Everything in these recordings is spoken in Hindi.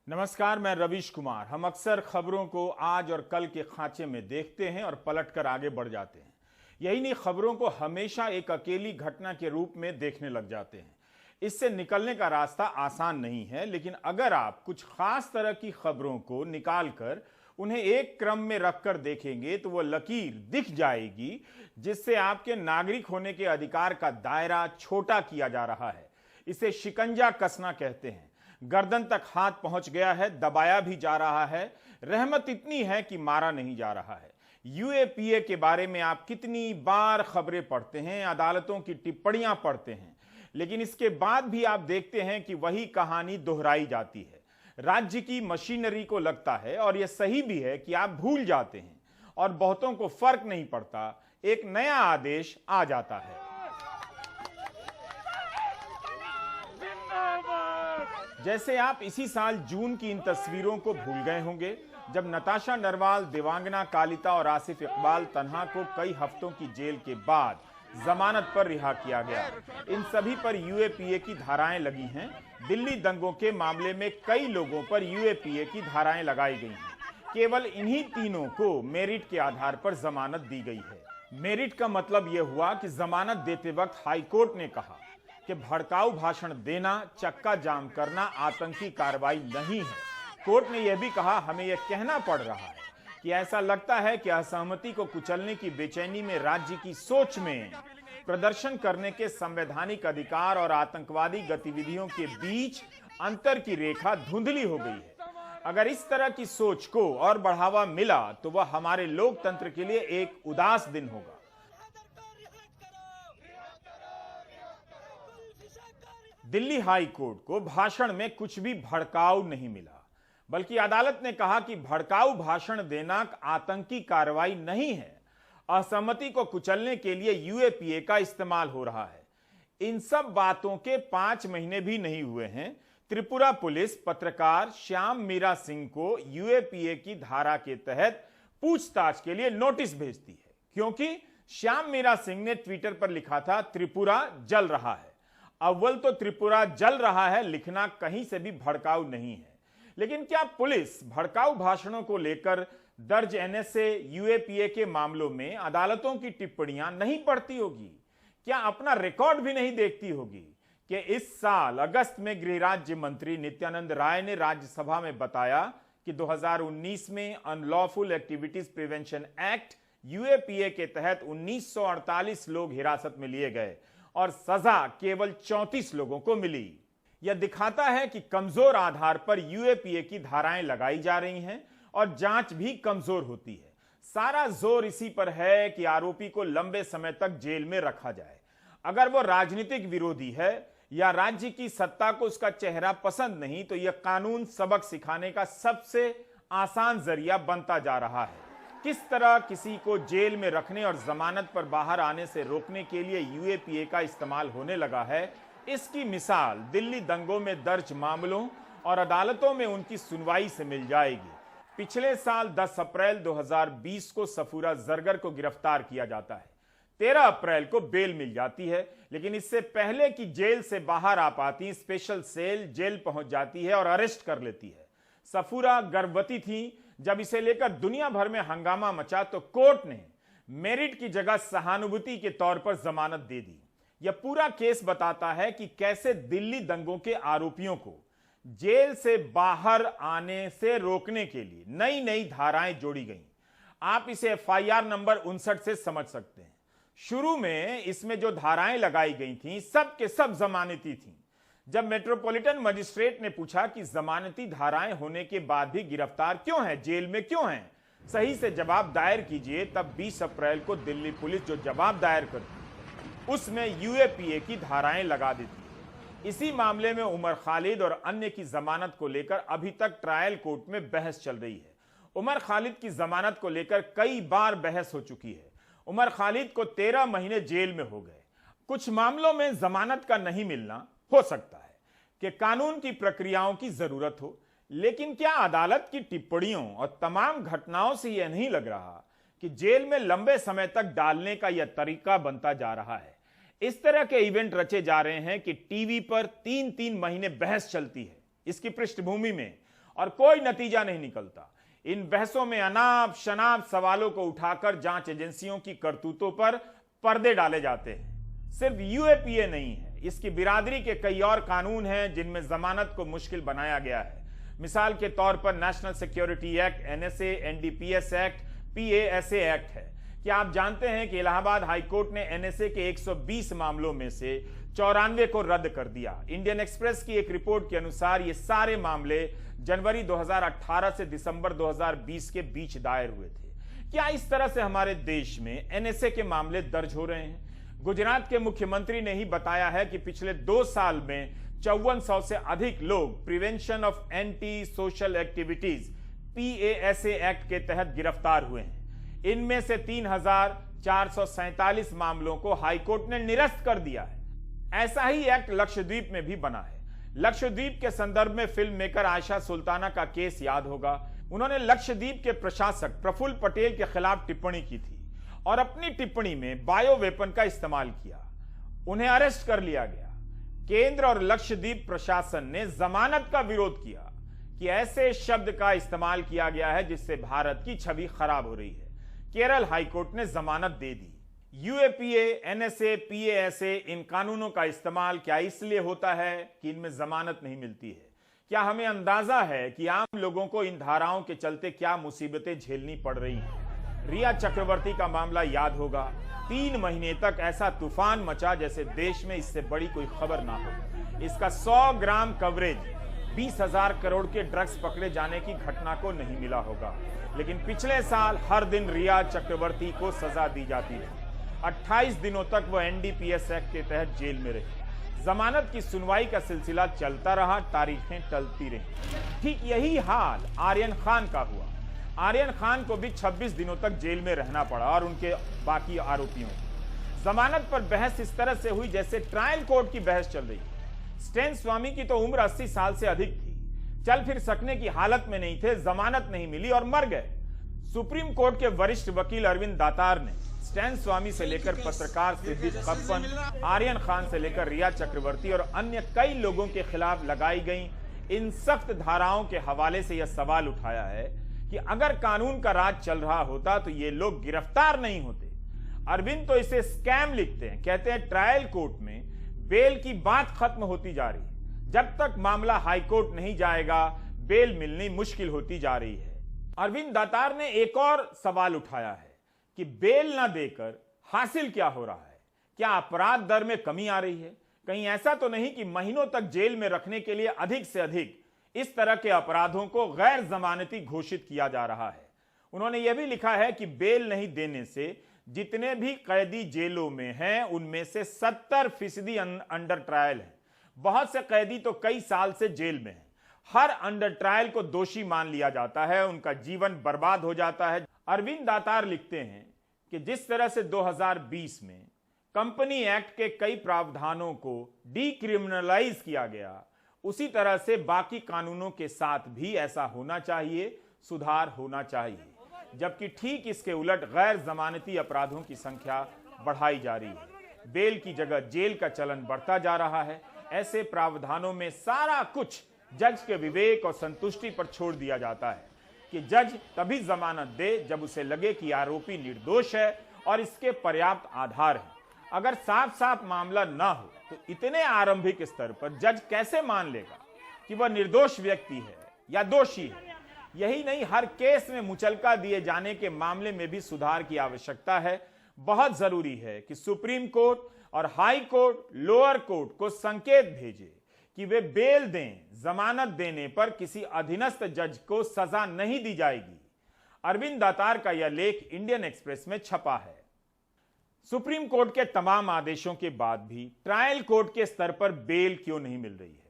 नमस्कार, मैं रवीश कुमार। हम अक्सर खबरों को आज और कल के खांचे में देखते हैं और पलटकर आगे बढ़ जाते हैं। यही नहीं, खबरों को हमेशा एक अकेली घटना के रूप में देखने लग जाते हैं। इससे निकलने का रास्ता आसान नहीं है, लेकिन अगर आप कुछ खास तरह की खबरों को निकालकर उन्हें एक क्रम में रखकर देखेंगे तो वो लकीर दिख जाएगी जिससे आपके नागरिक होने के अधिकार का दायरा छोटा किया जा रहा है। इसे शिकंजा कसना कहते हैं। गर्दन तक हाथ पहुंच गया है, दबाया भी जा रहा है। रहमत इतनी है कि मारा नहीं जा रहा है। यूएपीए के बारे में आप कितनी बार खबरें पढ़ते हैं, अदालतों की टिप्पणियां पढ़ते हैं, लेकिन इसके बाद भी आप देखते हैं कि वही कहानी दोहराई जाती है। राज्य की मशीनरी को लगता है, और यह सही भी है, कि आप भूल जाते हैं और बहुतों को फर्क नहीं पड़ता। एक नया आदेश आ जाता है। जैसे आप इसी साल जून की इन तस्वीरों को भूल गए होंगे, जब नताशा नरवाल, देवांगना कालिता और आसिफ इकबाल तन्हा को कई हफ्तों की जेल के बाद जमानत पर रिहा किया गया। इन सभी पर यूएपीए की धाराएं लगी हैं। दिल्ली दंगों के मामले में कई लोगों पर यूएपीए की धाराएं लगाई गई हैं। केवल इन्हीं तीनों को मेरिट के आधार पर जमानत दी गई है। मेरिट का मतलब यह हुआ कि जमानत देते वक्त हाईकोर्ट ने कहा कि भड़काऊ भाषण देना, चक्का जाम करना आतंकी कार्रवाई नहीं है। कोर्ट ने यह भी कहा, हमें यह कहना पड़ रहा है कि ऐसा लगता है कि असहमति को कुचलने की बेचैनी में राज्य की सोच में प्रदर्शन करने के संवैधानिक अधिकार और आतंकवादी गतिविधियों के बीच अंतर की रेखा धुंधली हो गई है। अगर इस तरह की सोच को और बढ़ावा मिला तो वह हमारे लोकतंत्र के लिए एक उदास दिन होगा। दिल्ली हाई कोर्ट को भाषण में कुछ भी भड़काऊ नहीं मिला, बल्कि अदालत ने कहा कि भड़काऊ भाषण देना आतंकी कार्रवाई नहीं है। असहमति को कुचलने के लिए यूएपीए का इस्तेमाल हो रहा है। इन सब बातों के 5 महीने भी नहीं हुए हैं, त्रिपुरा पुलिस पत्रकार श्याम मीरा सिंह को यूएपीए की धारा के तहत पूछताछ के लिए नोटिस भेजती है, क्योंकि श्याम मीरा सिंह ने ट्विटर पर लिखा था, त्रिपुरा जल रहा है। अव्वल तो त्रिपुरा जल रहा है लिखना कहीं से भी भड़काऊ नहीं है, लेकिन क्या पुलिस भड़काऊ भाषणों को लेकर दर्ज एनएसए यूएपीए के मामलों में अदालतों की टिप्पणियां नहीं पढ़ती होगी? क्या अपना रिकॉर्ड भी नहीं देखती होगी कि इस साल अगस्त में गृह राज्य मंत्री नित्यानंद राय ने राज्यसभा में बताया कि 2019 में unlawful activities prevention act UAPA के तहत 1948 लोग हिरासत में लिए गए और सजा केवल 34 लोगों को मिली। यह दिखाता है कि कमजोर आधार पर यूएपीए की धाराएं लगाई जा रही हैं और जांच भी कमजोर होती है। सारा जोर इसी पर है कि आरोपी को लंबे समय तक जेल में रखा जाए। अगर वो राजनीतिक विरोधी है या राज्य की सत्ता को उसका चेहरा पसंद नहीं, तो यह कानून सबक सिखाने का सबसे आसान जरिया बनता जा रहा है। किस तरह किसी को जेल में रखने और जमानत पर बाहर आने से रोकने के लिए यूएपीए का इस्तेमाल होने लगा है, इसकी मिसाल दिल्ली दंगों में दर्ज मामलों और अदालतों में उनकी सुनवाई से मिल जाएगी। पिछले साल 10 अप्रैल 2020 को सफूरा जरगर को गिरफ्तार किया जाता है। 13 अप्रैल को बेल मिल जाती है, लेकिन इससे पहले कि जेल से बाहर आ पाती, स्पेशल सेल जेल पहुंच जाती है और अरेस्ट कर लेती है। सफूरा गर्भवती थी। जब इसे लेकर दुनिया भर में हंगामा मचा तो कोर्ट ने मेरिट की जगह सहानुभूति के तौर पर जमानत दे दी। यह पूरा केस बताता है कि कैसे दिल्ली दंगों के आरोपियों को जेल से बाहर आने से रोकने के लिए नई नई धाराएं जोड़ी गईं। आप इसे एफआईआर नंबर 59 से समझ सकते हैं। शुरू में इसमें जो धाराएं लगाई गई थीं, सब के सब जमानती थीं। जब मेट्रोपॉलिटन मजिस्ट्रेट ने पूछा कि जमानती धाराएं होने के बाद भी गिरफ्तार क्यों हैं, जेल में क्यों हैं, सही से जवाब दायर कीजिए, तब 20 अप्रैल को दिल्ली पुलिस जो जवाब दायर करती है उसमें यूएपीए की धाराएं लगा देती है। इसी मामले में उमर खालिद और अन्य की जमानत को लेकर अभी तक ट्रायल कोर्ट में बहस चल रही है। उमर खालिद की जमानत को लेकर कई बार बहस हो चुकी है। उमर खालिद को 13 महीने जेल में हो गए। कुछ मामलों में जमानत का नहीं मिलना हो सकता है कि कानून की प्रक्रियाओं की जरूरत हो, लेकिन क्या अदालत की टिप्पणियों और तमाम घटनाओं से यह नहीं लग रहा कि जेल में लंबे समय तक डालने का यह तरीका बनता जा रहा है? इस तरह के इवेंट रचे जा रहे हैं कि टीवी पर 3-3 महीने बहस चलती है इसकी पृष्ठभूमि में, और कोई नतीजा नहीं निकलता। इन बहसों में अनाप शनाप सवालों को उठाकर जांच एजेंसियों की करतूतों पर पर्दे डाले जाते हैं। सिर्फ यूएपीए नहीं है, इसकी बिरादरी के कई और कानून हैं जिनमें जमानत को मुश्किल बनाया गया है। मिसाल के तौर पर national security act, NSA, NDPS act, PASA act है। क्या आप जानते हैं कि इलाहाबाद हाईकोर्ट ने एनएसए के 120 मामलों में से 94 को रद्द कर दिया। इंडियन एक्सप्रेस की एक रिपोर्ट के अनुसार ये सारे मामले जनवरी 2018 से दिसंबर 2020 के बीच दायर हुए थे। क्या इस तरह से हमारे देश में एनएसए के मामले दर्ज हो रहे हैं? गुजरात के मुख्यमंत्री ने ही बताया है कि पिछले 2 साल में 5400 से अधिक लोग prevention of anti social activities PASA act के तहत गिरफ्तार हुए हैं। इनमें से 3447 मामलों को हाईकोर्ट ने निरस्त कर दिया है। ऐसा ही एक्ट लक्षद्वीप में भी बना है। लक्षद्वीप के संदर्भ में फिल्म मेकर आयशा सुल्ताना का केस याद होगा। उन्होंने लक्षद्वीप के प्रशासक प्रफुल्ल पटेल के खिलाफ टिप्पणी की थी और अपनी टिप्पणी में बायो वेपन का इस्तेमाल किया। उन्हें अरेस्ट कर लिया गया। केंद्र और लक्षद्वीप प्रशासन ने जमानत का विरोध किया कि ऐसे शब्द का इस्तेमाल किया गया है जिससे भारत की छवि खराब हो रही है। केरल हाईकोर्ट ने जमानत दे दी। यूएपीए, एनएसए, पीएएसए, इन कानूनों का इस्तेमाल क्या इसलिए होता है कि इनमें जमानत नहीं मिलती है? क्या हमें अंदाजा है कि आम लोगों को इन धाराओं के चलते क्या मुसीबतें झेलनी पड़ रही हैं? रिया चक्रवर्ती का मामला याद होगा। 3 महीने तक ऐसा तूफान मचा जैसे देश में इससे बड़ी कोई खबर ना हो। इसका 100 ग्राम कवरेज 20,000 करोड़ के ड्रग्स पकड़े जाने की घटना को नहीं मिला होगा। लेकिन पिछले साल हर दिन रिया चक्रवर्ती को सजा दी जाती है। 28 दिनों तक वह एनडीपीएस एक्ट के तहत जेल में रही। जमानत की सुनवाई का सिलसिला चलता रहा, तारीखें टलती रही। ठीक यही हाल आर्यन खान का हुआ। आर्यन खान को भी 26 दिनों तक जेल में रहना पड़ा और उनके बाकी आरोपियों को। जमानत पर बहस इस तरह से हुई जैसे ट्रायल कोर्ट की बहस चल रही। स्टैन स्वामी की तो उम्र 80 साल से अधिक थी, चल फिर सकने की हालत में नहीं थे, जमानत नहीं मिली और मर गए। सुप्रीम कोर्ट के वरिष्ठ वकील अरविंद दातार ने स्टैन स्वामी से लेकर पत्रकार सिद्दीक कप्पन, आर्यन खान से लेकर रिया चक्रवर्ती और अन्य कई लोगों के खिलाफ लगाई गई इन सख्त धाराओं के हवाले से यह सवाल उठाया है कि अगर कानून का राज चल रहा होता तो ये लोग गिरफ्तार नहीं होते। अरविंद तो इसे स्कैम लिखते हैं, कहते हैं ट्रायल कोर्ट में बेल की बात खत्म होती जा रही है। जब तक मामला हाईकोर्ट नहीं जाएगा बेल मिलनी मुश्किल होती जा रही है। अरविंद दातार ने एक और सवाल उठाया है कि बेल ना देकर हासिल क्या हो रहा है? क्या अपराध दर में कमी आ रही है? कहीं ऐसा तो नहीं कि महीनों तक जेल में रखने के लिए अधिक से अधिक इस तरह के अपराधों को गैर जमानती घोषित किया जा रहा है? उन्होंने यह भी लिखा है कि बेल नहीं देने से जितने भी कैदी जेलों में हैं उनमें से 70% अंडर ट्रायल हैं। बहुत से कैदी तो कई साल से जेल में हैं। हर अंडर ट्रायल को दोषी मान लिया जाता है, उनका जीवन बर्बाद हो जाता है। अरविंद दातार लिखते हैं कि जिस तरह से 2020 में कंपनी एक्ट के कई प्रावधानों को डीक्रिमिनलाइज किया गया, उसी तरह से बाकी कानूनों के साथ भी ऐसा होना चाहिए, सुधार होना चाहिए। जबकि ठीक इसके उलट गैर जमानती अपराधों की संख्या बढ़ाई जा रही है। बेल की जगह जेल का चलन बढ़ता जा रहा है। ऐसे प्रावधानों में सारा कुछ जज के विवेक और संतुष्टि पर छोड़ दिया जाता है कि जज तभी जमानत दे जब उसे लगे कि आरोपी निर्दोष है और इसके पर्याप्त आधार है। अगर साफ साफ मामला ना हो तो इतने आरंभिक स्तर पर जज कैसे मान लेगा कि वह निर्दोष व्यक्ति है या दोषी है? यही नहीं, हर केस में मुचलका दिए जाने के मामले में भी सुधार की आवश्यकता है। बहुत जरूरी है कि सुप्रीम कोर्ट और हाई कोर्ट, लोअर कोर्ट को संकेत भेजे कि वे बेल दें। जमानत देने पर किसी अधीनस्थ जज को सजा नहीं दी जाएगी। अरविंद दातार का यह लेख इंडियन एक्सप्रेस में छपा है। सुप्रीम कोर्ट के तमाम आदेशों के बाद भी ट्रायल कोर्ट के स्तर पर बेल क्यों नहीं मिल रही है?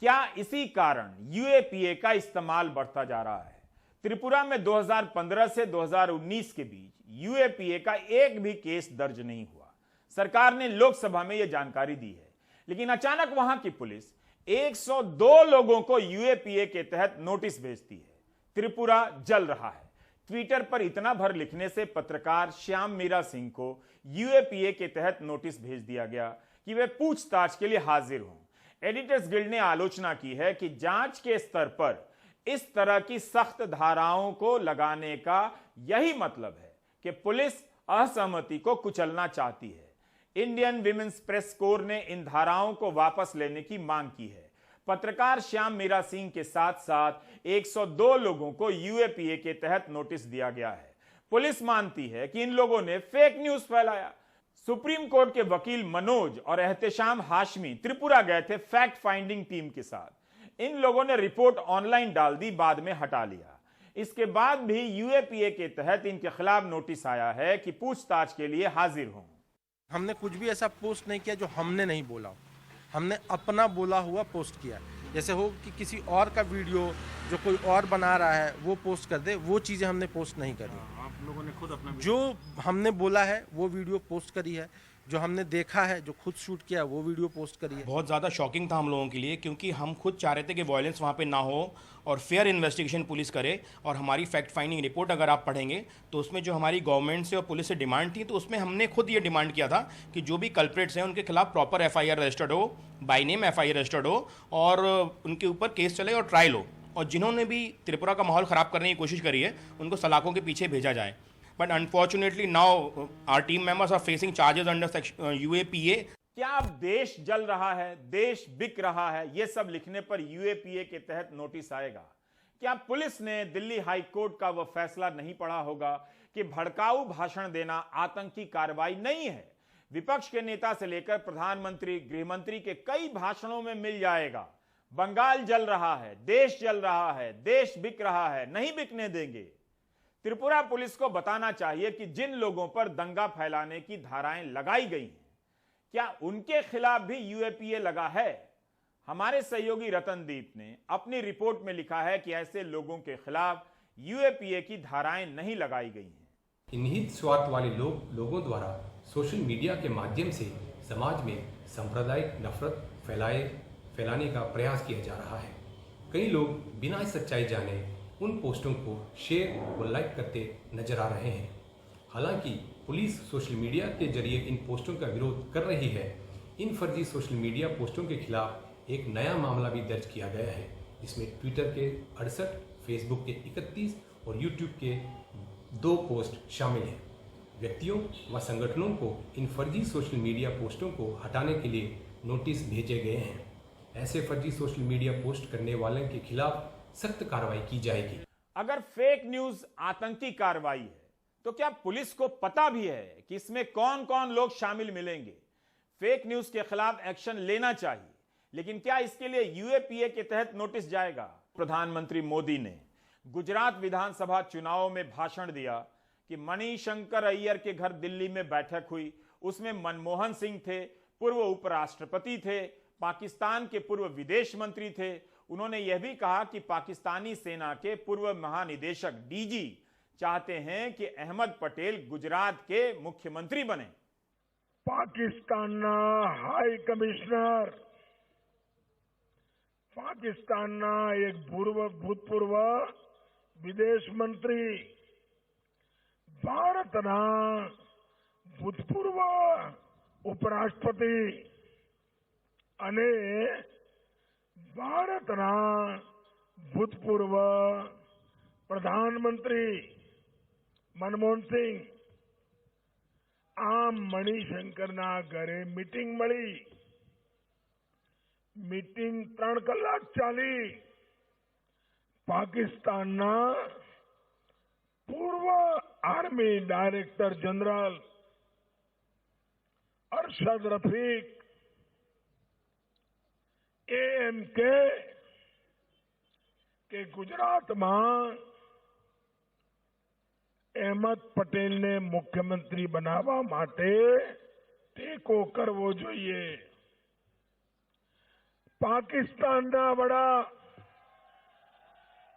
क्या इसी कारण यूएपीए का इस्तेमाल बढ़ता जा रहा है? त्रिपुरा में 2015 से 2019 के बीच यूएपीए का एक भी केस दर्ज नहीं हुआ। सरकार ने लोकसभा में यह जानकारी दी है, लेकिन अचानक वहां की पुलिस 102 लोगों को यूएपीए के तहत नोटिस भेजती है। त्रिपुरा जल रहा है। ट्विटर पर इतना भर लिखने से पत्रकार श्याम मीरा सिंह को यूएपीए के तहत नोटिस भेज दिया गया कि वे पूछताछ के लिए हाजिर हों। एडिटर्स गिल्ड ने आलोचना की है कि जांच के स्तर पर इस तरह की सख्त धाराओं को लगाने का यही मतलब है कि पुलिस असहमति को कुचलना चाहती है। इंडियन विमेंस प्रेस कोर ने इन धाराओं को वापस लेने की मांग की है। पत्रकार श्याम मीरा सिंह के साथ साथ 102 लोगों को यूएपीए के तहत नोटिस दिया गया है। पुलिस मानती है कि इन लोगों ने फेक न्यूज फैलाया। सुप्रीम कोर्ट के वकील मनोज और एहतेशाम हाशमी त्रिपुरा गए थे फैक्ट फाइंडिंग टीम के साथ। इन लोगों ने रिपोर्ट ऑनलाइन डाल दी, बाद में हटा लिया। इसके बाद भी यूएपीए के तहत इनके खिलाफ नोटिस आया है कि पूछताछ के लिए हाजिर हों। हमने कुछ भी ऐसा पोस्ट नहीं किया जो हमने नहीं बोला, हमने अपना बोला हुआ पोस्ट किया। जैसे हो कि किसी और का वीडियो जो कोई और बना रहा है वो पोस्ट कर दे, वो चीज़ें हमने पोस्ट नहीं करी। आप लोगों ने खुद अपना जो हमने बोला है वो वीडियो पोस्ट करी है, जो हमने देखा है, जो खुद शूट किया वो वीडियो पोस्ट करी है। बहुत ज़्यादा शॉकिंग था हम लोगों के लिए, क्योंकि हम खुद चाह रहे थे कि वायलेंस वहाँ पे ना हो और फेयर इन्वेस्टिगेशन पुलिस करे। और हमारी फैक्ट फाइंडिंग रिपोर्ट अगर आप पढ़ेंगे तो उसमें जो हमारी गवर्नमेंट से और पुलिस से डिमांड थी, तो उसमें हमने खुद ये डिमांड किया था कि जो भी कल्प्रेट्स हैं उनके खिलाफ प्रॉपर एफआईआर रजिस्टर्ड हो, बाय नेम एफआईआर रजिस्टर्ड हो और उनके ऊपर केस चले और ट्रायल हो। और जिन्होंने भी त्रिपुरा का माहौल ख़राब करने की कोशिश करी है उनको सलाखों के पीछे भेजा जाए। But unfortunately now our team members are facing charges under UAPA. क्या अब देश जल रहा है, देश बिक रहा है, यह सब लिखने पर यूएपीए के तहत नोटिस आएगा? क्या पुलिस ने दिल्ली हाई कोर्ट का वह फैसला नहीं पढ़ा होगा कि भड़काऊ भाषण देना आतंकी कार्रवाई नहीं है? विपक्ष के नेता से लेकर प्रधानमंत्री, गृहमंत्री के कई भाषणों में मिल जाएगा, बंगाल जल रहा है, देश जल रहा है, देश बिक रहा है, नहीं बिकने देंगे। त्रिपुरा पुलिस को बताना चाहिए कि जिन लोगों पर दंगा फैलाने की धाराएं लगाई गई हैं, क्या उनके खिलाफ भी यूएपीए लगा है? हमारे सहयोगी रतनदीप ने अपनी रिपोर्ट में लिखा है कि ऐसे लोगों के खिलाफ यूएपीए की धाराएं नहीं लगाई गई हैं। निहित स्वार्थ वाले लोगों द्वारा सोशल मीडिया के माध्यम से समाज में सांप्रदायिक नफरत फैलाने का प्रयास किया जा रहा है। कई लोग बिना सच्चाई जाने उन पोस्टों को शेयर और लाइक करते नजर आ रहे हैं। हालांकि पुलिस सोशल मीडिया के जरिए इन पोस्टों का विरोध कर रही है। इन फर्जी सोशल मीडिया पोस्टों के खिलाफ एक नया मामला भी दर्ज किया गया है, जिसमें ट्विटर के 68, फेसबुक के 31 और यूट्यूब के 2 पोस्ट शामिल हैं। व्यक्तियों व संगठनों को इन फर्जी सोशल मीडिया पोस्टों को हटाने के लिए नोटिस भेजे गए हैं। ऐसे फर्जी सोशल मीडिया पोस्ट करने वालों के खिलाफ सख्त कार्रवाई की जाएगी। अगर फेक न्यूज आतंकी कार्रवाई है तो क्या पुलिस को पता भी है कि इसमें कौन कौन लोग शामिल मिलेंगे? फेक न्यूज के खिलाफ एक्शन लेना चाहिए, लेकिन क्या इसके लिए यूएपीए के तहत नोटिस जाएगा? प्रधानमंत्री मोदी ने गुजरात विधानसभा चुनाव में भाषण दिया कि मणिशंकर अय्यर के घर दिल्ली में बैठक हुई, उसमें मनमोहन सिंह थे, पूर्व उपराष्ट्रपति थे, पाकिस्तान के पूर्व विदेश मंत्री थे। उन्होंने यह भी कहा कि पाकिस्तानी सेना के पूर्व महानिदेशक डीजी चाहते हैं कि अहमद पटेल गुजरात के मुख्यमंत्री बने। पाकिस्तान हाई कमिश्नर, पाकिस्तान एक भूतपूर्व विदेश मंत्री, भारत भूतपूर्व उपराष्ट्रपति અને ભારતના ભૂતપૂર્વ પ્રધાનમંત્રી મનમોહન સિંહ આ મણિશંકરના ઘરે મીટિંગ મળી। મીટિંગ 3 કલાક ચાલી। પાકિસ્તાનના પૂર્વ army director general Arshad Rafiq એએમકે કે ગુજરાતમાં અહેમદ પટેલને મુખ્યમંત્રી બનાવવા માટે ટેકો કરવો જોઈએ। પાકિસ્તાનના વડા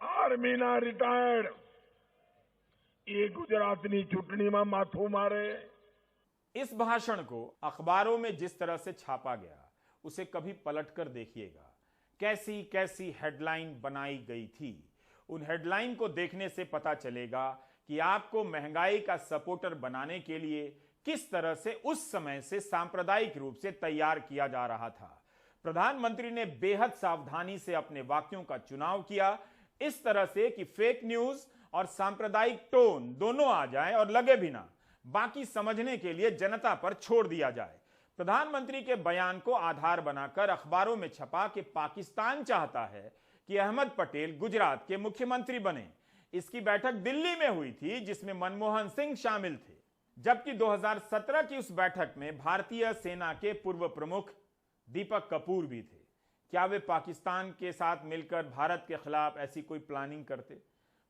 આર્મીના રિટાયર્ડ એ ગુજરાતની ચૂંટણીમાં માથું મારે। इस भाषण को अखबारों में जिस तरह से छापा गया उसे कभी पलटकर देखिएगा। कैसी कैसी हेडलाइन बनाई गई थी। उन हेडलाइन को देखने से पता चलेगा कि आपको महंगाई का सपोर्टर बनाने के लिए किस तरह से उस समय से सांप्रदायिक रूप से तैयार किया जा रहा था। प्रधानमंत्री ने बेहद सावधानी से अपने वाक्यों का चुनाव किया। इस तरह से कि फेक न्यूज और सांप्रदायिक टोन दोनों आ जाए और लगे भी ना, बाकी समझने के लिए जनता पर छोड़ दिया जाए। प्रधानमंत्री के बयान को आधार बनाकर अखबारों में छपा कि पाकिस्तान चाहता है कि अहमद पटेल गुजरात के मुख्यमंत्री बने। इसकी बैठक दिल्ली में हुई थी जिसमें मनमोहन सिंह शामिल थे, जबकि 2017 की उस बैठक में भारतीय सेना के पूर्व प्रमुख दीपक कपूर भी थे। क्या वे पाकिस्तान के साथ मिलकर भारत के खिलाफ ऐसी कोई प्लानिंग करते?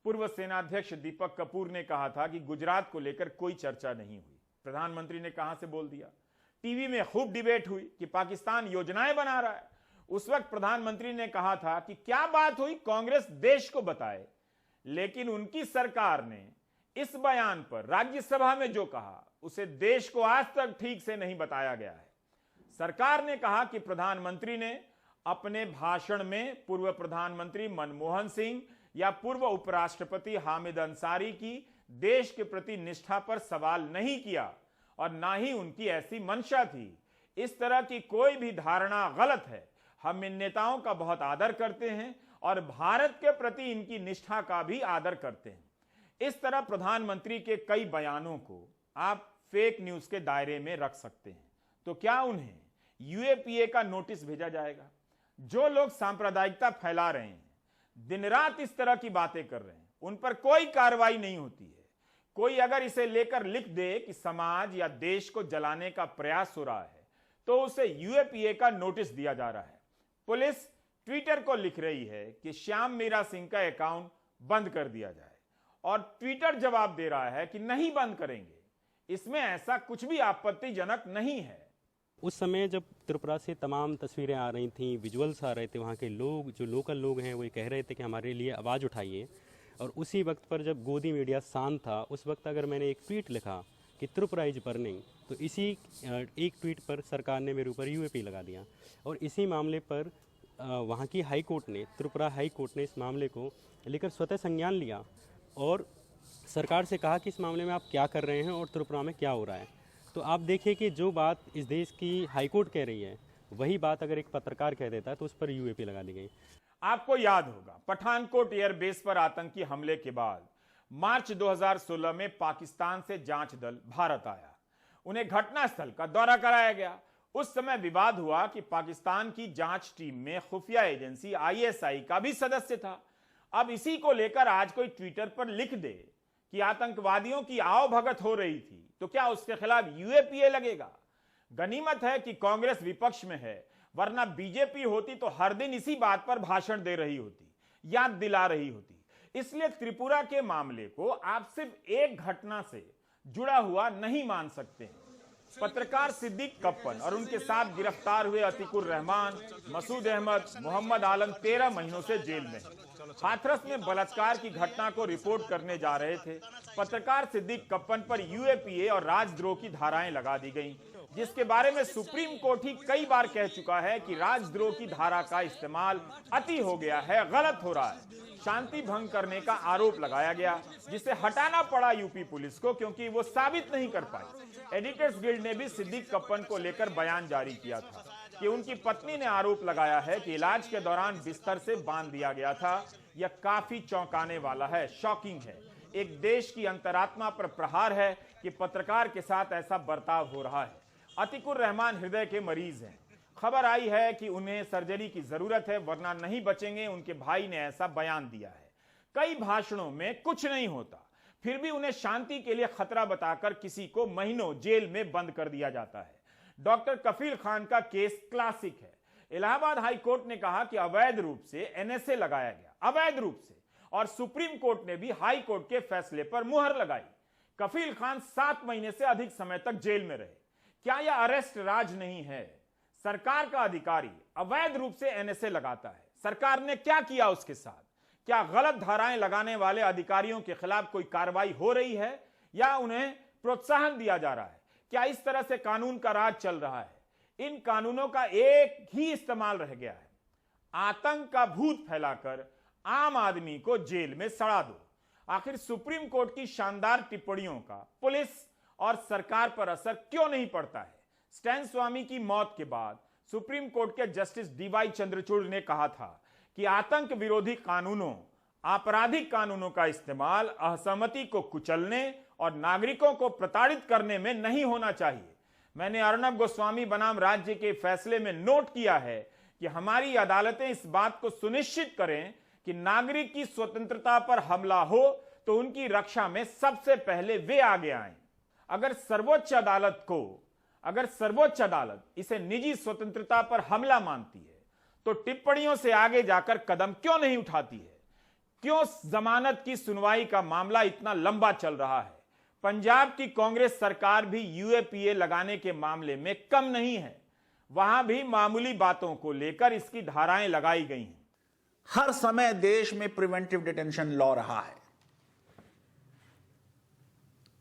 पूर्व सेनाध्यक्ष दीपक कपूर ने कहा था कि गुजरात को लेकर कोई चर्चा नहीं हुई। प्रधानमंत्री ने कहां से बोल दिया? टीवी में खूब डिबेट हुई कि पाकिस्तान योजनाएं बना रहा है। उस वक्त प्रधानमंत्री ने कहा था कि क्या बात हुई कांग्रेस देश को बताए, लेकिन उनकी सरकार ने इस बयान पर राज्यसभा में जो कहा उसे देश को आज तक ठीक से नहीं बताया गया है। सरकार ने कहा कि प्रधानमंत्री ने अपने भाषण में पूर्व प्रधानमंत्री मनमोहन सिंह या पूर्व उपराष्ट्रपति हामिद अंसारी की देश के प्रति निष्ठा पर सवाल नहीं किया और ना ही उनकी ऐसी मंशा थी। इस तरह की कोई भी धारणा गलत है। हम इन नेताओं का बहुत आदर करते हैं और भारत के प्रति इनकी निष्ठा का भी आदर करते हैं। इस तरह प्रधानमंत्री के कई बयानों को आप फेक न्यूज के दायरे में रख सकते हैं। तो क्या उन्हें यूएपीए का नोटिस भेजा जाएगा? जो लोग सांप्रदायिकता फैला रहे हैं, दिन रात इस तरह की बातें कर रहे हैं, उन पर कोई कार्रवाई नहीं होती है। कोई अगर इसे लेकर लिख दे कि समाज या देश को जलाने का प्रयास हो रहा है तो उसे यूएपीए का नोटिस दिया जा रहा है। पुलिस ट्विटर को लिख रही है कि श्याम मीरा सिंह का अकाउंट बंद कर दिया जाए और ट्विटर जवाब दे रहा है कि नहीं बंद करेंगे। इसमें ऐसा कुछ भी आपत्तिजनक नहीं है। उस समय जब त्रिपुरा से तमाम तस्वीरें आ रही थीं, विजुअल्स आ रहे थे, वहाँ के लोग जो लोकल लोग हैं वो ये कह रहे थे कि हमारे लिए आवाज़ उठाइए। और उसी वक्त पर जब गोदी मीडिया शांत था, उस वक्त अगर मैंने एक ट्वीट लिखा कि त्रिपुरा इज बर्निंग, तो इसी एक ट्वीट पर सरकार ने मेरे ऊपर यूएपी लगा दिया। और इसी मामले पर वहाँ की हाई कोर्ट ने, त्रिपुरा हाई कोर्ट ने इस मामले को लेकर स्वतः संज्ञान लिया और सरकार से कहा कि इस मामले में आप क्या कर रहे हैं और त्रिपुरा में क्या हो रहा है। तो आप देखिए कि जो बात इस देश की हाई कोर्ट कह रही है, वही बात अगर एक पत्रकार कह देता है तो उस पर यूएपी लगा दी गई। आपको याद होगा पठानकोट एयरबेस पर आतंकी हमले के बाद मार्च 2016 में पाकिस्तान से जांच दल भारत आया। उन्हें घटनास्थल का दौरा कराया गया। उस समय विवाद हुआ कि पाकिस्तान की जांच टीम में खुफिया एजेंसी आईएसआई का भी सदस्य था। अब इसी को लेकर आज कोई ट्विटर पर लिख दे कि आतंकवादियों की आवभगत हो रही थी तो क्या उसके खिलाफ यूएपीए लगेगा? गनीमत है कि कांग्रेस विपक्ष में है, वरना बीजेपी होती तो हर दिन इसी बात पर भाषण दे रही होती, याद दिला रही होती। इसलिए त्रिपुरा के मामले को आप सिर्फ एक घटना से जुड़ा हुआ नहीं मान सकते। पत्रकार सिद्दीक कप्पन और उनके साथ गिरफ्तार हुए अतीकुर रहमान, मसूद अहमद, मोहम्मद आलम 13 महीनों से जेल में हैं। हाथरस में बलात्कार की घटना को रिपोर्ट करने जा रहे थे। पत्रकार सिद्दीक कप्पन पर यूएपीए और राजद्रोह की धाराएं लगा दी गईं, जिसके बारे में सुप्रीम कोर्ट ही कई बार कह चुका है कि राजद्रोह की धारा का इस्तेमाल अति हो गया है, गलत हो रहा है। शांति भंग करने का आरोप लगाया गया, जिसे हटाना पड़ा यूपी पुलिस को क्योंकि वो साबित नहीं कर पाई। एडिटर्स गिल्ड ने भी सिद्दीक कप्पन को लेकर बयान जारी किया था कि उनकी पत्नी ने आरोप लगाया है कि इलाज के दौरान बिस्तर से बांध दिया गया था। यह काफी चौंकाने वाला है, शॉकिंग है। एक देश की अंतरात्मा पर प्रहार है कि पत्रकार के साथ ऐसा बर्ताव हो रहा है। अतीकुर रहमान हृदय के मरीज हैं। खबर आई है कि उन्हें सर्जरी की जरूरत है, वरना नहीं बचेंगे। उनके भाई ने ऐसा बयान दिया है। कई भाषणों में कुछ नहीं होता, फिर भी उन्हें शांति के लिए खतरा बताकर किसी को महीनों जेल में बंद कर दिया जाता है। डॉक्टर कफील खान का केस क्लासिक है। इलाहाबाद हाई कोर्ट ने कहा कि अवैध रूप से एनएसए लगाया गया, अवैध रूप से, और सुप्रीम कोर्ट ने भी हाई कोर्ट के फैसले पर मुहर लगाई। कफील खान 7 महीने से अधिक समय तक जेल में रहे। क्या यह अरेस्ट राज नहीं है? सरकार का अधिकारी अवैध रूप से एनएसए लगाता है, सरकार ने क्या किया उसके साथ? क्या गलत धाराएं लगाने वाले अधिकारियों के खिलाफ कोई कार्रवाई हो रही है या उन्हें प्रोत्साहन दिया जा रहा है? क्या इस तरह से कानून का राज चल रहा है? इन कानूनों का एक ही इस्तेमाल रह गया है, आतंक का भूत फैलाकर आम आदमी को जेल में सड़ा दो। आखिर सुप्रीम कोर्ट की शानदार टिप्पणियों का पुलिस और सरकार पर असर क्यों नहीं पड़ता है? स्टैन स्वामी की मौत के बाद सुप्रीम कोर्ट के जस्टिस डीवाई चंद्रचूड़ ने कहा था कि आतंक विरोधी कानूनों, आपराधिक कानूनों का इस्तेमाल असहमति को कुचलने और नागरिकों को प्रताड़ित करने में नहीं होना चाहिए। मैंने अर्नब गोस्वामी बनाम राज्य के फैसले में नोट किया है कि हमारी अदालतें इस बात को सुनिश्चित करें कि नागरिक की स्वतंत्रता पर हमला हो तो उनकी रक्षा में सबसे पहले वे आगे आएं। अगर सर्वोच्च अदालत इसे निजी स्वतंत्रता पर हमला मानती है तो टिप्पणियों से आगे जाकर कदम क्यों नहीं उठाती है? क्यों जमानत की सुनवाई का मामला इतना लंबा चल रहा है? पंजाब की कांग्रेस सरकार भी यूएपीए लगाने के मामले में कम नहीं है। वहां भी मामूली बातों को लेकर इसकी धाराएं लगाई गई हैं। हर समय देश में प्रिवेंटिव डिटेंशन लॉ रहा है।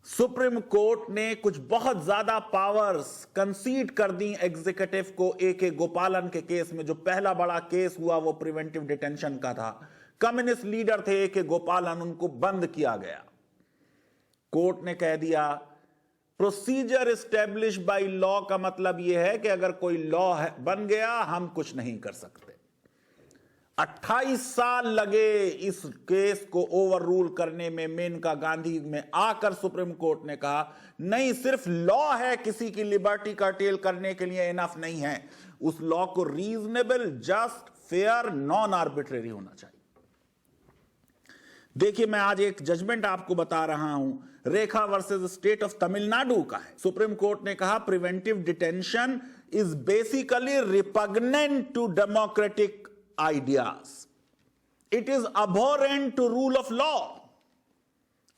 सुप्रीम कोर्ट ने कुछ बहुत ज्यादा पावर्स कंसीड कर दी एग्जीक्यूटिव को। ए गोपालन के केस में जो पहला बड़ा केस हुआ वो प्रिवेंटिव डिटेंशन का था। कम्युनिस्ट लीडर थे ए गोपालन, उनको बंद किया गया। कोर्ट ने कह दिया प्रोसीजर एस्टेब्लिश बाय लॉ का मतलब यह है कि अगर कोई लॉ बन गया हम कुछ नहीं कर सकते। 28 साल लगे इस केस को ओवर रूल करने में। मेनका गांधी में आकर सुप्रीम कोर्ट ने कहा नहीं, सिर्फ लॉ है, किसी की लिबर्टी कर्टेल करने के लिए इनफ नहीं है। उस लॉ को reasonable, just, fair, non arbitrary होना चाहिए। देखिए, मैं आज एक जजमेंट आपको बता रहा हूं, Rekha versus state of Tamil Nadu का है। सुप्रीम कोर्ट ने कहा preventive detention is basically repugnant to democratic ideas. It is abhorrent to rule of law.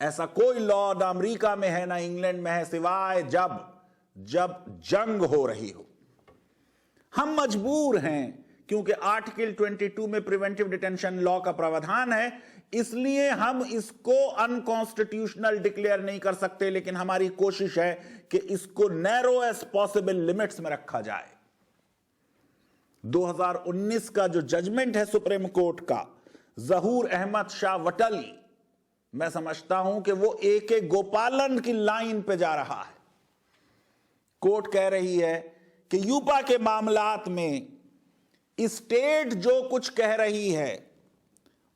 ऐसा कोई लॉ ना अमेरिका में है ना इंग्लैंड में है, सिवाय जब जंग हो रही हो। हम मजबूर हैं क्योंकि आर्टिकल 22 में प्रिवेंटिव डिटेंशन लॉ का प्रावधान है, इसलिए हम इसको अनकॉन्स्टिट्यूशनल डिक्लेयर नहीं कर सकते। लेकिन हमारी कोशिश है कि इसको नैरोएस्ट पॉसिबल लिमिट्स में रखा जाए। 2019 का जो जजमेंट है सुप्रीम कोर्ट का, जहूर अहमद शाह वटली, मैं समझता हूं कि वो ए गोपालन की लाइन पे जा रहा है। कोर्ट कह रही है कि यूपा के मामलात में स्टेट जो कुछ कह रही है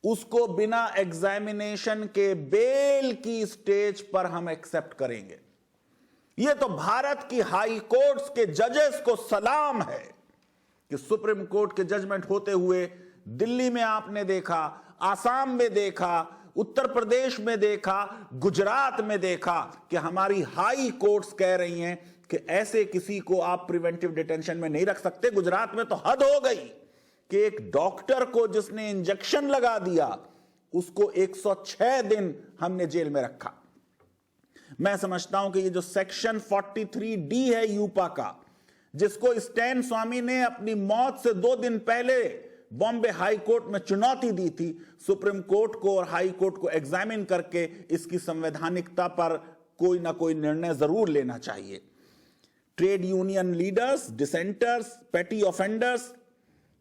उसको बिना एग्जामिनेशन के बेल की स्टेज पर हम एक्सेप्ट करेंगे। यह तो भारत की हाई कोर्ट्स के जजेस को सलाम है कि सुप्रीम कोर्ट के जजमेंट होते हुए दिल्ली में आपने देखा, आसाम में देखा, उत्तर प्रदेश में देखा, गुजरात में देखा कि हमारी हाई कोर्ट्स कह रही हैं कि ऐसे किसी को आप प्रिवेंटिव डिटेंशन में नहीं रख सकते। गुजरात में तो हद हो गई कि एक डॉक्टर को जिसने इंजेक्शन लगा दिया उसको 106 दिन हमने जेल में रखा। मैं समझता हूं कि ये जो सेक्शन 43D है यूपा का, जिसको स्टैन स्वामी ने अपनी मौत से 2 दिन पहले बॉम्बे हाई कोर्ट में चुनौती दी थी, सुप्रीम कोर्ट को और हाई कोर्ट को एग्जामिन करके इसकी संवैधानिकता पर कोई ना कोई निर्णय जरूर लेना चाहिए। ट्रेड यूनियन लीडर्स, डिसेंटर्स, पेटी ऑफेंडर्स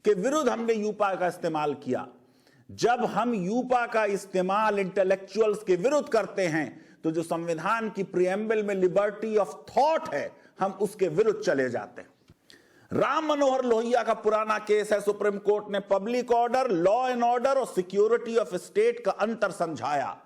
के विरुद्ध हमने यूपा का इस्तेमाल किया। जब हम यूपा का इस्तेमाल इंटेलेक्चुअल्स के विरुद्ध करते हैं तो जो संविधान की प्रीएम्बल में लिबर्टी ऑफ थॉट है, हम उसके विरुद्ध चले जाते हैं। राम मनोहर लोहिया का पुराना केस है। सुप्रीम कोर्ट ने public order, law and order और सिक्योरिटी ऑफ स्टेट का अंतर समझाया।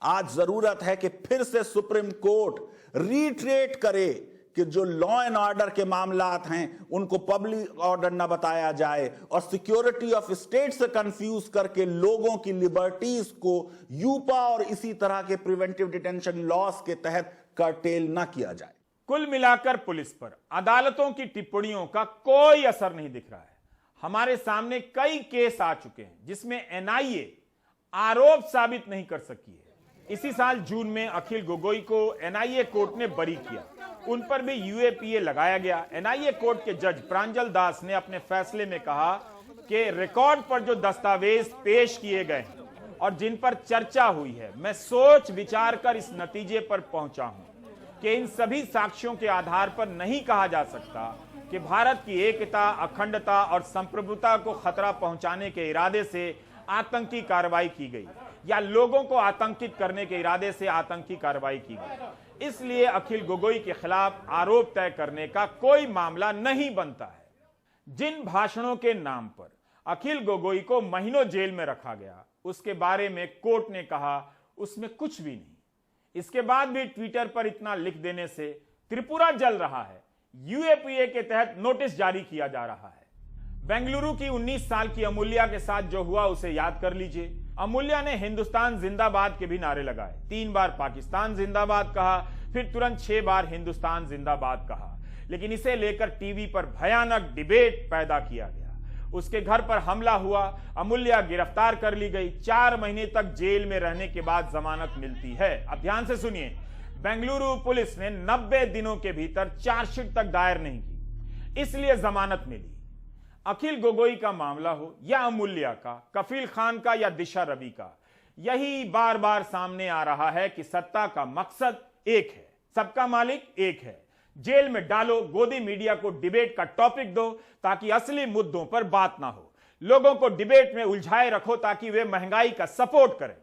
आज जरूरत है कि फिर से सुप्रीम कोर्ट रीट्रेट करे कि जो लॉ एंड ऑर्डर के मामलात हैं उनको पब्लिक ऑर्डर ना बताया जाए और सिक्योरिटी ऑफ स्टेट से कंफ्यूज करके लोगों की लिबर्टीज को यूपा और इसी तरह के प्रिवेंटिव डिटेंशन लॉस के तहत कर्टेल ना किया जाए। कुल मिलाकर पुलिस पर अदालतों की टिप्पणियों का कोई असर नहीं दिख रहा है। हमारे सामने कई केस आ चुके हैं जिसमें एनआईए आरोप साबित नहीं कर सकी है। इसी साल जून में अखिल गोगोई को एनआईए कोर्ट ने बरी किया, उन पर भी यूएपीए लगाया गया। एनआईए कोर्ट के जज प्रांजल दास ने अपने फैसले में कहा कि रिकॉर्ड पर जो दस्तावेज पेश किए गए हैं और जिन पर चर्चा हुई है, मैं सोच विचार कर इस नतीजे पर पहुंचा हूं कि इन सभी साक्ष्यों के आधार पर नहीं कहा जा सकता कि भारत की एकता, अखंडता और संप्रभुता को खतरा पहुंचाने के इरादे से आतंकी कार्रवाई की गई या लोगों को आतंकित करने के इरादे से आतंकी कार्रवाई की गई। इसलिए अखिल गोगोई के खिलाफ आरोप तय करने का कोई मामला नहीं बनता है। जिन भाषणों के नाम पर अखिल गोगोई को महीनों जेल में रखा गया, उसके बारे में कोर्ट ने कहा उसमें कुछ भी नहीं। इसके बाद भी ट्विटर पर इतना लिख देने से त्रिपुरा जल रहा है। यूएपीए के तहत नोटिस जारी किया जा रहा है। बेंगलुरु की 19 साल की अमूल्या के साथ जो हुआ उसे याद कर लीजिए। अमूल्या ने हिंदुस्तान जिंदाबाद के भी नारे लगाए, 3 बार पाकिस्तान जिंदाबाद कहा, फिर तुरंत 6 बार हिंदुस्तान जिंदाबाद कहा। लेकिन इसे लेकर टीवी पर भयानक डिबेट पैदा किया गया। उसके घर पर हमला हुआ, अमूल्या गिरफ्तार कर ली गई। 4 महीने तक जेल में रहने के बाद जमानत मिलती है। अब ध्यान से सुनिए, बेंगलुरु पुलिस ने 90 दिनों के भीतर चार्जशीट तक दायर नहीं की, इसलिए जमानत मिली। अखिल गोगोई का मामला हो या अमूल्या का, कफील खान का या दिशा रवि का, यही बार बार सामने आ रहा है कि सत्ता का मकसद एक है, सबका मालिक एक है। जेल में डालो, गोदी मीडिया को डिबेट का टॉपिक दो ताकि असली मुद्दों पर बात ना हो। लोगों को डिबेट में उलझाए रखो ताकि वे महंगाई का सपोर्ट करें।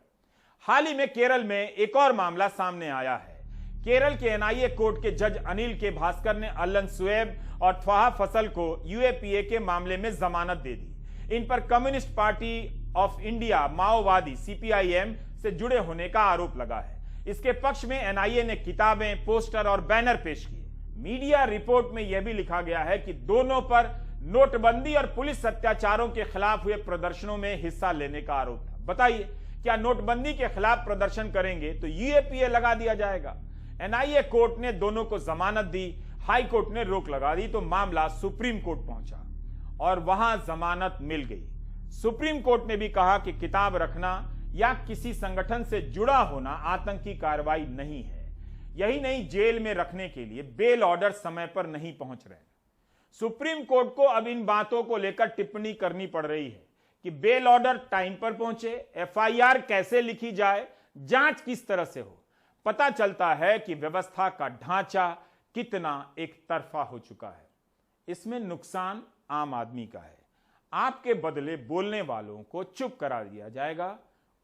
हाल ही में केरल में एक और मामला सामने आया है। केरल के एनआईए कोर्ट के जज अनिल के भास्कर ने अल्लन सुएब और त्वाहा फसल को यूएपीए के मामले में जमानत दे दी। इन पर कम्युनिस्ट पार्टी ऑफ इंडिया माओवादी सीपीआईएम से जुड़े होने का आरोप लगा है। इसके पक्ष में एनआईए ने किताबें, पोस्टर और बैनर पेश किए। मीडिया रिपोर्ट में यह भी लिखा गया है कि दोनों पर नोटबंदी और पुलिस अत्याचारों के खिलाफ हुए प्रदर्शनों में हिस्सा लेने का आरोप था। बताइए, क्या नोटबंदी के खिलाफ प्रदर्शन करेंगे तो यूएपीए लगा दिया जाएगा? एनआईए कोर्ट ने दोनों को जमानत दी, हाई कोर्ट ने रोक लगा दी, तो मामला सुप्रीम कोर्ट पहुंचा और वहां जमानत मिल गई। सुप्रीम कोर्ट ने भी कहा कि किताब रखना या किसी संगठन से जुड़ा होना आतंकी कार्रवाई नहीं है। यही नहीं, जेल में रखने के लिए बेल ऑर्डर समय पर नहीं पहुंच रहे। सुप्रीम कोर्ट को अब इन बातों को लेकर टिप्पणी करनी पड़ रही है कि बेल ऑर्डर टाइम पर पहुंचे, एफआईआर कैसे लिखी जाए, जांच किस तरह से हो। पता चलता है कि व्यवस्था का ढांचा कितना एक तरफा हो चुका है। इसमें नुकसान आम आदमी का है। आपके बदले बोलने वालों को चुप करा दिया जाएगा,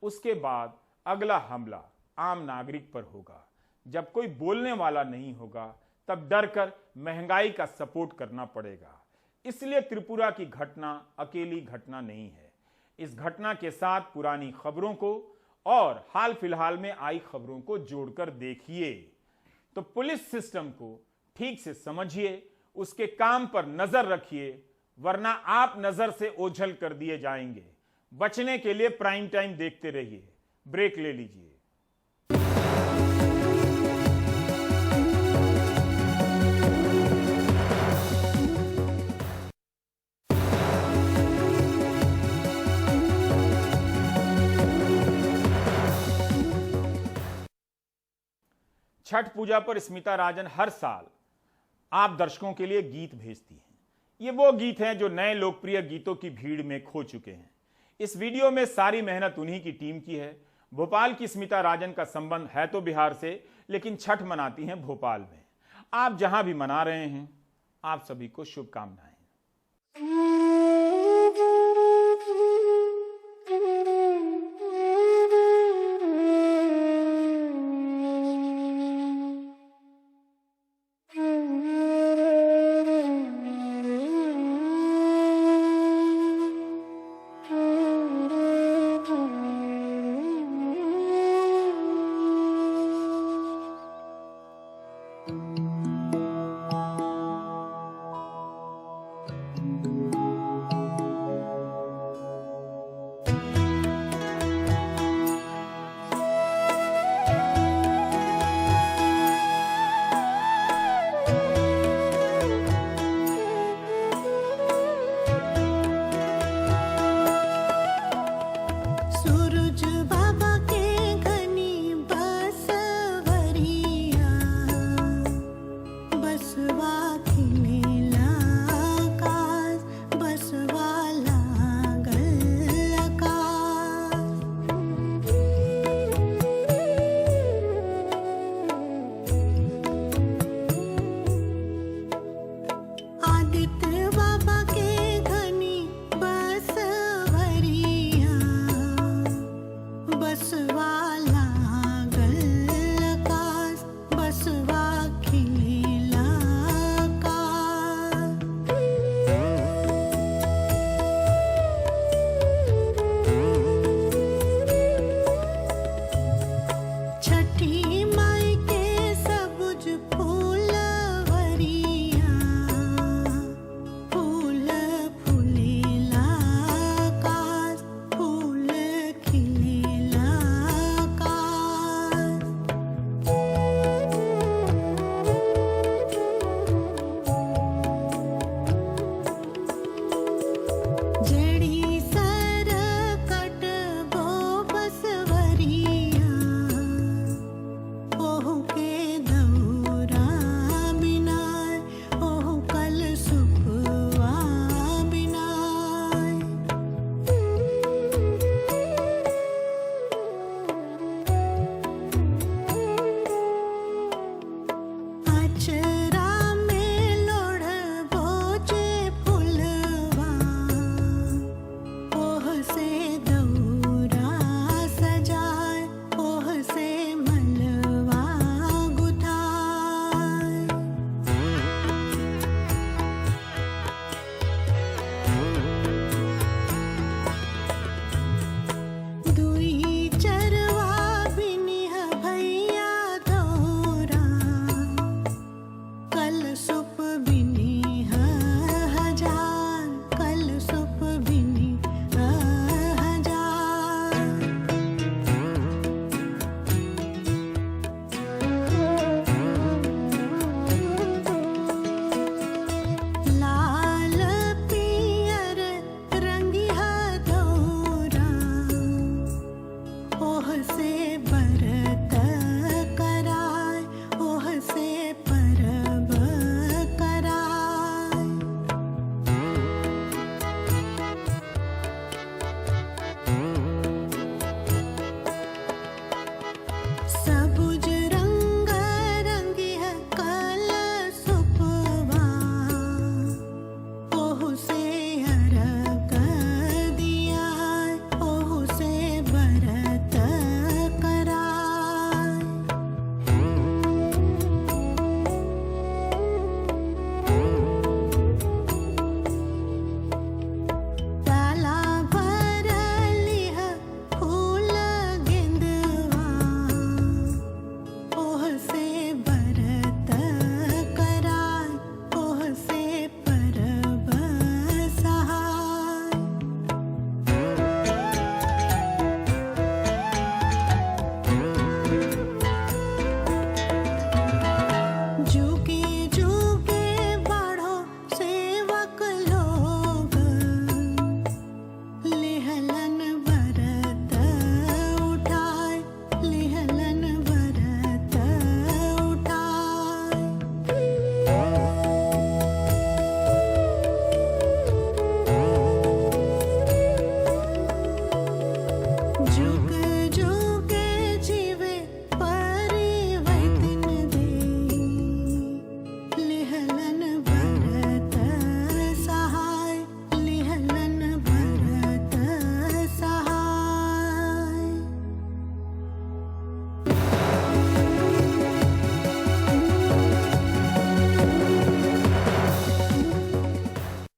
उसके बाद अगला हमला आम नागरिक पर होगा। जब कोई बोलने वाला नहीं होगा तब डरकर महंगाई का सपोर्ट करना पड़ेगा। इसलिए त्रिपुरा की घटना अकेली घटना नहीं है। इस घटना के साथ पुरानी खबरों को और हाल फिलहाल में आई खबरों को जोड़कर देखिए तो पुलिस सिस्टम को ठीक से समझिए, उसके काम पर नजर रखिए, वरना आप नजर से ओझल कर दिए जाएंगे। बचने के लिए प्राइम टाइम देखते रहिए। ब्रेक ले लीजिए। छठ पूजा पर स्मिता राजन हर साल आप दर्शकों के लिए गीत भेजती हैं। ये वो गीत हैं जो नए लोकप्रिय गीतों की भीड़ में खो चुके हैं। इस वीडियो में सारी मेहनत उन्हीं की टीम की है। भोपाल की स्मिता राजन का संबंध है तो बिहार से, लेकिन छठ मनाती हैं भोपाल में। आप जहां भी मना रहे हैं, आप सभी को शुभकामनाएं। बरत